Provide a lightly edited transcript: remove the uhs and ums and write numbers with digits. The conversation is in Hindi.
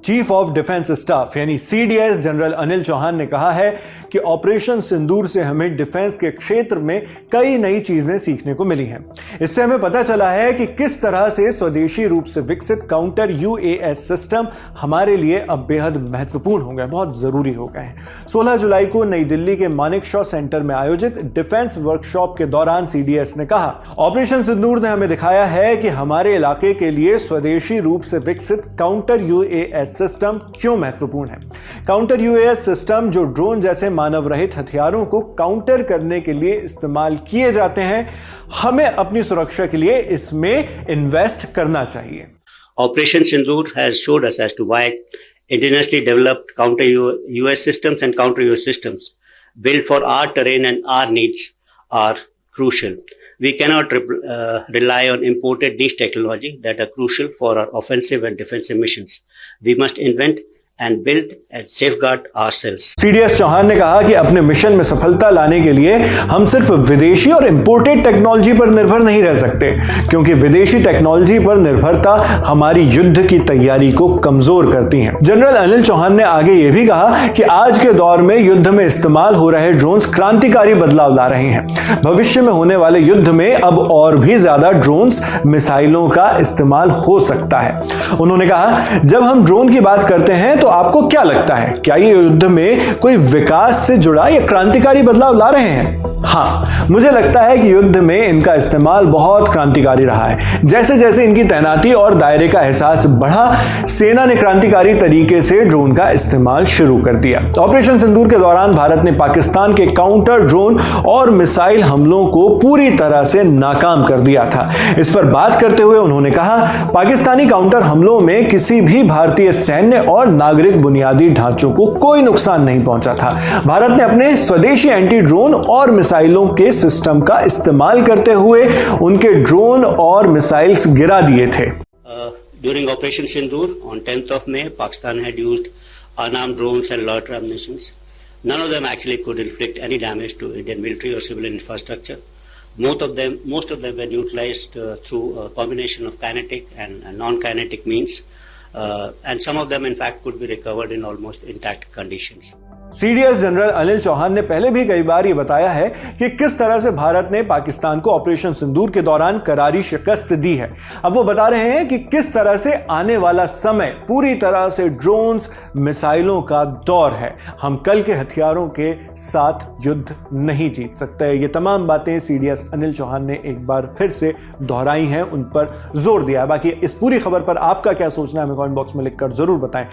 चीफ ऑफ डिफेंस स्टाफ यानी सीडीएस जनरल अनिल चौहान ने कहा है कि ऑपरेशन सिंदूर से हमें डिफेंस के क्षेत्र में कई नई चीजें सीखने को मिली हैं। इससे हमें पता चला है कि किस तरह से स्वदेशी रूप से विकसित काउंटर यूएएस सिस्टम हमारे लिए अब बेहद महत्वपूर्ण हो गए, बहुत जरूरी हो गए हैं। 16 जुलाई को नई दिल्ली के मानेकशॉ सेंटर में आयोजित डिफेंस वर्कशॉप के दौरान सीडीएस ने कहा, ऑपरेशन सिंदूर ने हमें दिखाया है कि हमारे इलाके के लिए स्वदेशी रूप से विकसित काउंटर यूएएस सिस्टम क्यों महत्वपूर्ण है। काउंटर यूएएस सिस्टम जो ड्रोन जैसे मानव रहित हथियारों को काउंटर करने के लिए इस्तेमाल किए जाते हैं, हमें अपनी सुरक्षा के लिए इसमें इन्वेस्ट करना चाहिए। Operation Sindoor has showed us as to why indigenously developed counter US systems and counter US systems built for our terrain and our needs are crucial. We cannot rely on imported niche technology that are crucial for our offensive and defensive missions. We must invent and build and safeguard ourselves. CDS Chauhan ने कहा कि अपने मिशन में सफलता लाने के लिए हम सिर्फ विदेशी और इंपोर्टेड टेक्नोलॉजी पर निर्भर नहीं रह सकते, क्योंकि विदेशी टेक्नोलॉजी पर निर्भरता हमारी युद्ध की तैयारी को कमजोर करती है। जनरल अनिल चौहान ने आगे यह भी कहा कि आज के दौर में युद्ध में इस्तेमाल हो रहे ड्रोन्स क्रांतिकारी बदलाव ला रहे हैं। भविष्य में होने वाले युद्ध में अब और भी ज्यादा ड्रोन्स मिसाइलों का इस्तेमाल हो सकता है। उन्होंने कहा, जब हम ड्रोन की बात करते हैं तो आपको क्या लगता है, क्या ये युद्ध में कोई विकास से जुड़ा या क्रांतिकारी बदलाव ला रहे हैं? हाँ, मुझे लगता है कि युद्ध में इनका इस्तेमाल बहुत क्रांतिकारी रहा है। जैसे जैसे इनकी तैनाती और दायरे का एहसास बढ़ा, सेना ने क्रांतिकारी तरीके से ड्रोन का इस्तेमाल शुरू कर दिया। ऑपरेशन सिंदूर के दौरान भारत ने पाकिस्तान के काउंटर ड्रोन और मिसाइल हमलों को पूरी तरह से नाकाम कर दिया था। इस पर बात करते हुए उन्होंने कहा, पाकिस्तानी काउंटर हमलों में किसी भी भारतीय सैन्य और नागरिक बुनियादी ढांचों को कोई नुकसान नहीं पहुंचा था। भारत ने अपने स्वदेशी एंटी ड्रोन और मिसाइलों के सिस्टम का इस्तेमाल करते हुए उनके ड्रोन और मिसाइल्स गिरा दिए थे। During Operation Sindoor on 10th of May, Pakistan had used unarmed drones and loiter ammunitions. None of them actually could inflict any damage to Indian military or civilian infrastructure. Most of them were neutralized through a combination of kinetic and non-kinetic means. And some of them in fact could be recovered in almost intact conditions. CDS general Anil Chauhan ने पहले भी कई बार यह बताया है कि किस तरह से भारत ने पाकिस्तान को ऑपरेशन सिंदूर के दौरान करारी शिकस्त दी है। अब वो बता रहे हैं कि किस तरह से आने वाला समय पूरी तरह से ड्रोन्स, मिसाइलों का दौर है। हम कल के हथियारों के साथ युद्ध नहीं जीत सकते। ये तमाम बातें सीडीएस अनिल चौहान ने एक बार फिर से दोहराई हैं, उन पर जोर दिया है। बाकी इस पूरी खबर पर आपका क्या सोचना है, हमें कमेंट बॉक्स में लिखकर जरूर बताएं।